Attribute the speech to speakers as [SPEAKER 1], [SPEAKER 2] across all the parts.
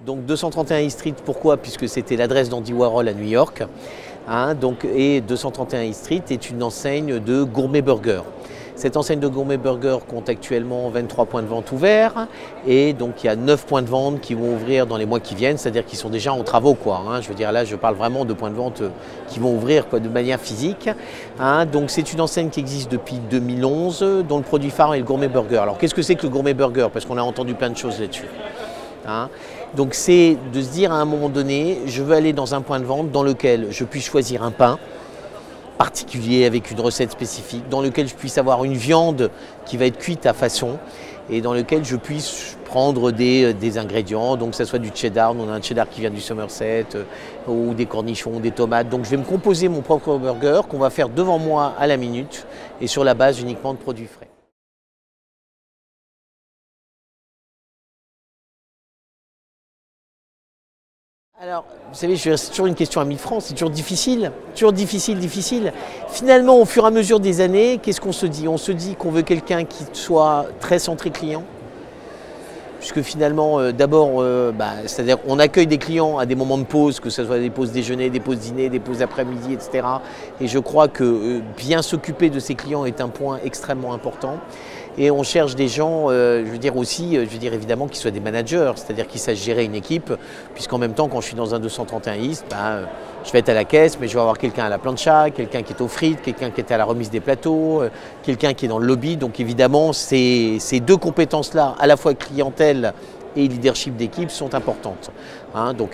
[SPEAKER 1] Donc 231 East Street, pourquoi? Puisque c'était l'adresse d'Andy Warhol à New York. Et 231 East Street est une enseigne de gourmet burger. Cette enseigne de gourmet burger compte actuellement 23 points de vente ouverts et donc il y a 9 points de vente qui vont ouvrir dans les mois qui viennent, c'est-à-dire qu'ils sont déjà en travaux quoi. Je veux dire là je parle vraiment de points de vente qui vont ouvrir de manière physique. Donc c'est une enseigne qui existe depuis 2011 dont le produit phare est le gourmet burger. Alors qu'est-ce que c'est que le gourmet burger? Parce qu'on a entendu plein de choses là-dessus. Donc c'est de se dire à un moment donné, je veux aller dans un point de vente dans lequel je puisse choisir un pain particulier avec une recette spécifique, dans lequel je puisse avoir une viande qui va être cuite à façon et dans lequel je puisse prendre des ingrédients, donc que ce soit du cheddar, on a un cheddar qui vient du Somerset, ou des cornichons, des tomates. Donc je vais me composer mon propre burger qu'on va faire devant moi à la minute et sur la base uniquement de produits frais. Alors, vous savez, c'est toujours une question à 1000 francs, c'est toujours difficile, difficile. Finalement, au fur et à mesure des années, qu'est-ce qu'on se dit? On se dit qu'on veut quelqu'un qui soit très centré client, puisque finalement, d'abord, c'est-à-dire on accueille des clients à des moments de pause, que ce soit des pauses déjeuner, des pauses dîner, des pauses après-midi, etc. Et je crois que bien s'occuper de ses clients est un point extrêmement important. Et on cherche des gens, évidemment, qui soient des managers, c'est-à-dire qui sachent gérer une équipe, puisqu'en même temps, quand je suis dans un 231 East, je vais être à la caisse, mais je vais avoir quelqu'un à la plancha, quelqu'un qui est aux frites, quelqu'un qui est à la remise des plateaux, quelqu'un qui est dans le lobby. Donc évidemment, ces deux compétences-là, à la fois clientèle et leadership d'équipe, sont importantes.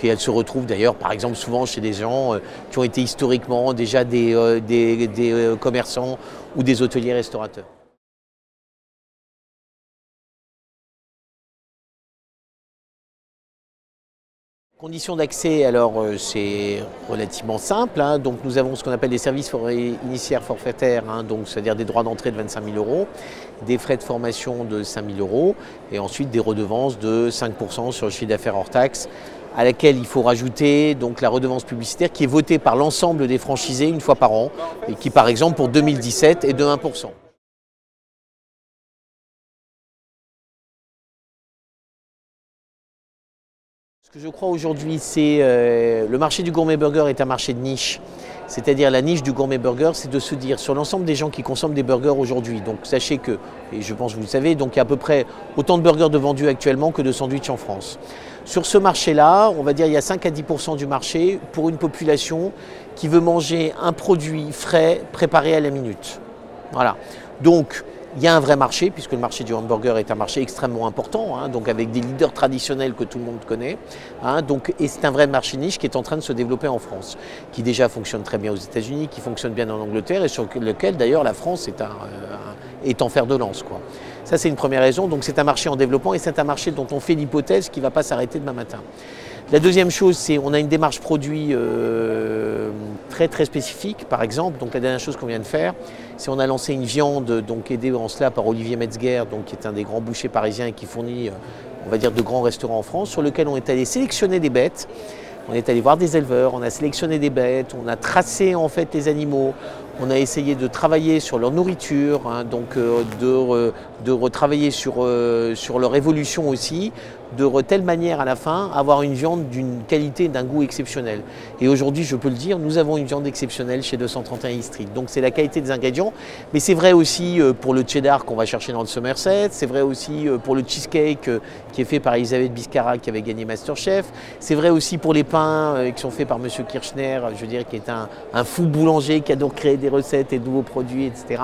[SPEAKER 1] Et elles se retrouvent d'ailleurs, par exemple, souvent chez des gens qui ont été historiquement déjà des commerçants ou des hôteliers restaurateurs. Conditions d'accès, alors c'est relativement simple. Donc nous avons ce qu'on appelle des services initiaires forfaitaires, donc c'est-à-dire des droits d'entrée de 25 000 €, des frais de formation de 5 000 € et ensuite des redevances de 5% sur le chiffre d'affaires hors taxe, à laquelle il faut rajouter donc la redevance publicitaire qui est votée par l'ensemble des franchisés une fois par an et qui par exemple pour 2017 est de 1%. Ce que je crois aujourd'hui, c'est le marché du gourmet burger est un marché de niche. C'est-à-dire la niche du gourmet burger, c'est de se dire sur l'ensemble des gens qui consomment des burgers aujourd'hui. Donc sachez que, et je pense que vous le savez, donc il y a à peu près autant de burgers de vendus actuellement que de sandwichs en France. Sur ce marché-là, on va dire il y a 5 à 10% du marché pour une population qui veut manger un produit frais préparé à la minute. Voilà. Donc il y a un vrai marché, puisque le marché du hamburger est un marché extrêmement important, donc avec des leaders traditionnels que tout le monde connaît. Et c'est un vrai marché niche qui est en train de se développer en France, qui déjà fonctionne très bien aux États-Unis, qui fonctionne bien en Angleterre et sur lequel d'ailleurs la France est en fer de lance, quoi. Ça c'est une première raison, donc c'est un marché en développement et c'est un marché dont on fait l'hypothèse qu'il ne va pas s'arrêter demain matin. La deuxième chose, c'est qu'on a une démarche produit très très spécifique. Par exemple, donc la dernière chose qu'on vient de faire, c'est qu'on a lancé une viande aidée en cela par Olivier Metzger, qui est un des grands bouchers parisiens et qui fournit, on va dire, de grands restaurants en France, sur lequel on est allé sélectionner des bêtes. On est allé voir des éleveurs, on a sélectionné des bêtes, on a tracé en fait les animaux, on a essayé de travailler sur leur nourriture, de retravailler sur leur évolution aussi, de telle manière à la fin avoir une viande d'une qualité, d'un goût exceptionnel. Et aujourd'hui, je peux le dire, nous avons une viande exceptionnelle chez 231 East Street. Donc c'est la qualité des ingrédients, mais c'est vrai aussi pour le cheddar qu'on va chercher dans le Somerset, c'est vrai aussi pour le cheesecake qui est fait par Elisabeth Biscara qui avait gagné Masterchef, c'est vrai aussi pour les pains qui sont faits par Monsieur Kirchner, je veux dire, qui est un fou boulanger qui adore créer des recettes et de nouveaux produits, etc.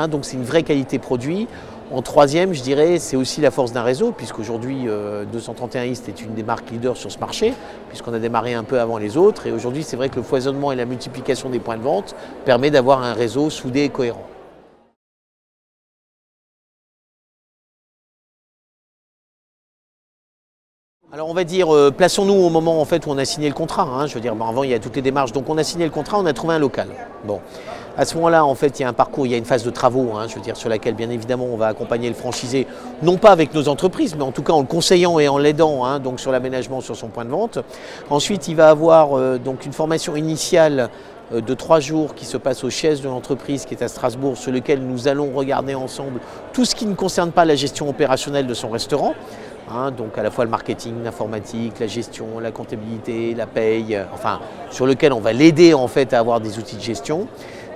[SPEAKER 1] Donc c'est une vraie qualité produit. En troisième, je dirais, c'est aussi la force d'un réseau, puisqu'aujourd'hui, 231 East est une des marques leaders sur ce marché, puisqu'on a démarré un peu avant les autres. Et aujourd'hui, c'est vrai que le foisonnement et la multiplication des points de vente permet d'avoir un réseau soudé et cohérent. Alors on va dire, plaçons-nous au moment en fait, où on a signé le contrat. Je veux dire, avant il y a toutes les démarches, donc on a signé le contrat, on a trouvé un local. Bon. À ce moment-là, en fait, il y a un parcours, il y a une phase de travaux, je veux dire, sur laquelle bien évidemment on va accompagner le franchisé, non pas avec nos entreprises, mais en tout cas en le conseillant et en l'aidant, donc sur l'aménagement, sur son point de vente. Ensuite, il va avoir donc une formation initiale de 3 jours qui se passe au siège de l'entreprise qui est à Strasbourg, sur lequel nous allons regarder ensemble tout ce qui ne concerne pas la gestion opérationnelle de son restaurant. donc à la fois le marketing, l'informatique, la gestion, la comptabilité, la paye, enfin sur lequel on va l'aider en fait à avoir des outils de gestion.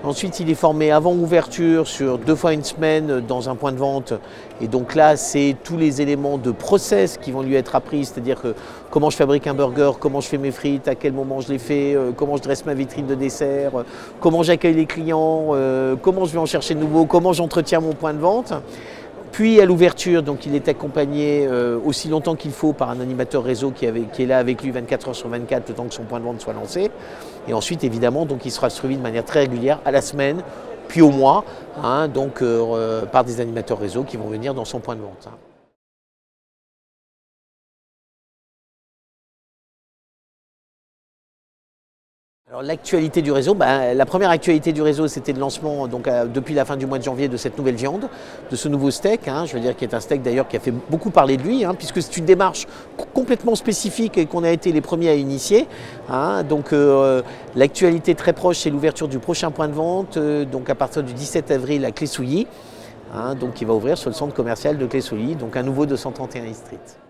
[SPEAKER 1] Ensuite, il est formé avant ouverture sur 2 fois une semaine dans un point de vente. Et donc là, c'est tous les éléments de process qui vont lui être appris, c'est-à-dire que comment je fabrique un burger, comment je fais mes frites, à quel moment je les fais, comment je dresse ma vitrine de dessert, comment j'accueille les clients, comment je vais en chercher de nouveaux, comment j'entretiens mon point de vente. Puis à l'ouverture, donc il est accompagné aussi longtemps qu'il faut par un animateur réseau qui est là avec lui 24 heures sur 24, le temps que son point de vente soit lancé. Et ensuite, évidemment, donc, il sera suivi de manière très régulière à la semaine, puis au mois, donc, par des animateurs réseau qui vont venir dans son point de vente. Alors l'actualité du réseau, la première actualité du réseau, c'était le lancement donc, depuis la fin du mois de janvier de cette nouvelle viande, de ce nouveau steak, je veux dire qui est un steak d'ailleurs qui a fait beaucoup parler de lui, puisque c'est une démarche complètement spécifique et qu'on a été les premiers à initier. Donc l'actualité très proche, c'est l'ouverture du prochain point de vente, donc à partir du 17 avril à Clé-Souilly, donc qui va ouvrir sur le centre commercial de Clé-Souilly, donc un nouveau 231 East Street.